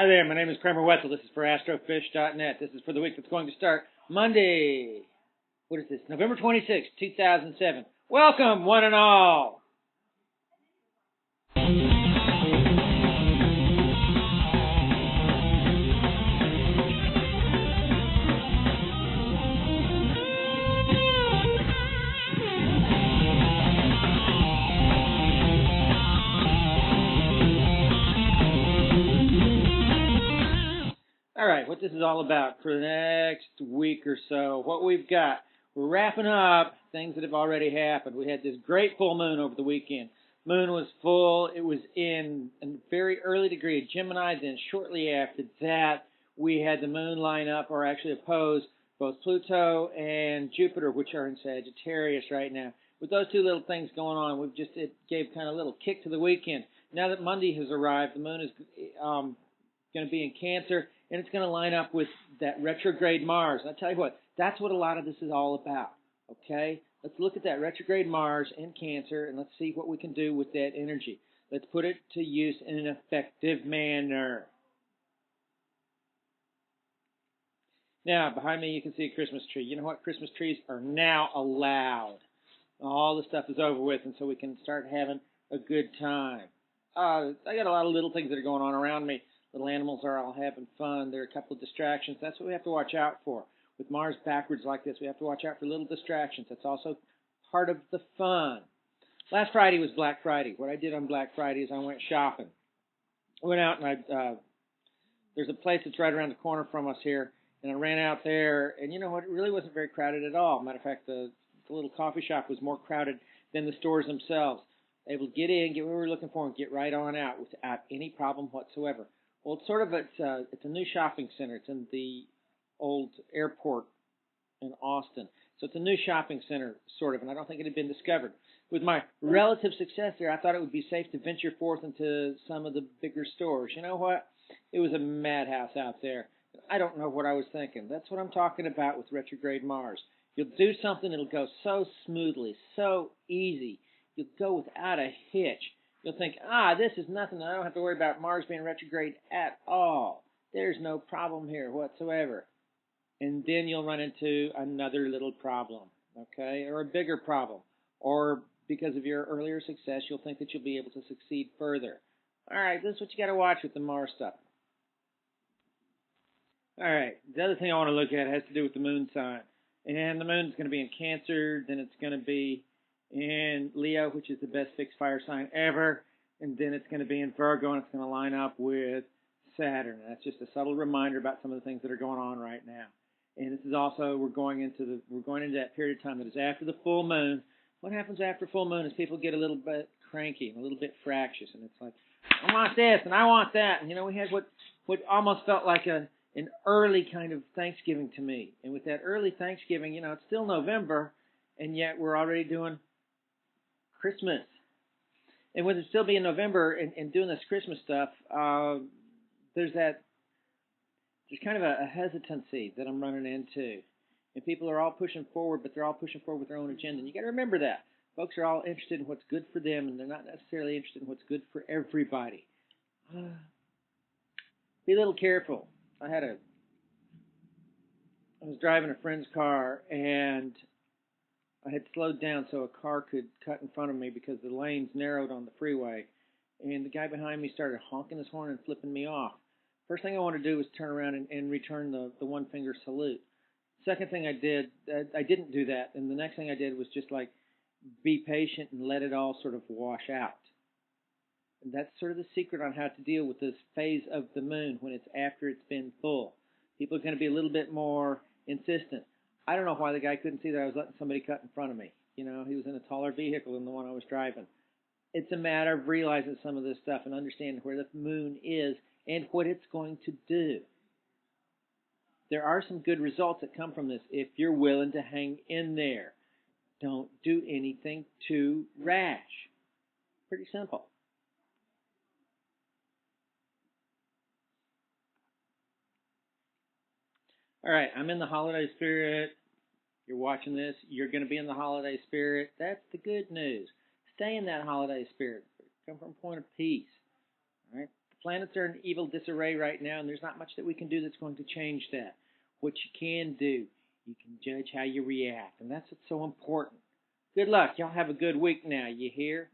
Hi there, my name is Kramer Wetzel. This is for astrofish.net. This is for the week that's going to start Monday. What is this? November 26th, 2007. Welcome, one and all. All right, what this is all about for the next week or so, what we've got, we're wrapping up things that have already happened. We had this great full moon over the weekend. Moon was full. It was in a very early degree of Gemini. Then shortly after that, we had the moon line up, or actually oppose, both Pluto and Jupiter, which are in Sagittarius right now. With those two little things going on, it gave kind of a little kick to the weekend. Now that Monday has arrived, the moon is going to be in Cancer, and it's going to line up with that retrograde Mars. And I tell you what, that's what a lot of this is all about, okay? Let's look at that retrograde Mars in Cancer, and let's see what we can do with that energy. Let's put it to use in an effective manner. Now, behind me you can see a Christmas tree. You know what? Christmas trees are now allowed. All the stuff is over with, and so we can start having a good time. I got a lot of little things that are going on around me. Little animals are all having fun. There are a couple of distractions. That's what we have to watch out for. With Mars backwards like this, we have to watch out for little distractions. That's also part of the fun. Last Friday was Black Friday. What I did on Black Friday is I went shopping. I went out and there's a place that's right around the corner from us here, and I ran out there, and you know what? It really wasn't very crowded at all. Matter of fact, the little coffee shop was more crowded than the stores themselves. Able to get in, get what we were looking for, and get right on out without any problem whatsoever. Well, it's a new shopping center. It's in the old airport in Austin. So it's a new shopping center, sort of, and I don't think it had been discovered. With my relative success there, I thought it would be safe to venture forth into some of the bigger stores. You know what? It was a madhouse out there. I don't know what I was thinking. That's what I'm talking about with retrograde Mars. You'll do something, it'll go so smoothly, so easy. You'll go without a hitch. You'll think, this is nothing. I don't have to worry about Mars being retrograde at all. There's no problem here whatsoever. And then you'll run into another little problem, okay, or a bigger problem. Or because of your earlier success, you'll think that you'll be able to succeed further. All right, this is what you got to watch with the Mars stuff. All right, the other thing I want to look at has to do with the moon sign. And the moon's going to be in Cancer, then it's going to be in Leo, which is the best fixed fire sign ever, and then it's going to be in Virgo, and it's going to line up with Saturn. That's just a subtle reminder about some of the things that are going on right now. And this is also we're going into that period of time that is after the full moon. What happens after full moon is people get a little bit cranky and a little bit fractious, and it's like, I want this and I want that. And we had what almost felt like an early kind of Thanksgiving to me. And with that early Thanksgiving, it's still November, and yet we're already doing Christmas. And with it still being November and doing this Christmas stuff, there's kind of a hesitancy that I'm running into. And people are all pushing forward, but they're all pushing forward with their own agenda. And you got to remember that. Folks are all interested in what's good for them, and they're not necessarily interested in what's good for everybody. Be a little careful. I was driving a friend's car, and I had slowed down so a car could cut in front of me because the lanes narrowed on the freeway. And the guy behind me started honking his horn and flipping me off. First thing I wanted to do was turn around and return the one-finger salute. Second thing I did, I didn't do that. And the next thing I did was just be patient and let it all sort of wash out. And that's sort of the secret on how to deal with this phase of the moon when it's after it's been full. People are going to be a little bit more insistent. I don't know why the guy couldn't see that I was letting somebody cut in front of me. He was in a taller vehicle than the one I was driving. It's a matter of realizing some of this stuff and understanding where the moon is and what it's going to do. There are some good results that come from this if you're willing to hang in there. Don't do anything too rash. Pretty simple. All right, I'm in the holiday spirit. You're watching this. You're going to be in the holiday spirit. That's the good news. Stay in that holiday spirit. Come from a point of peace. All right? Planets are in evil disarray right now, and there's not much that we can do that's going to change that. What you can do, you can judge how you react, and that's what's so important. Good luck. Y'all have a good week now. You hear?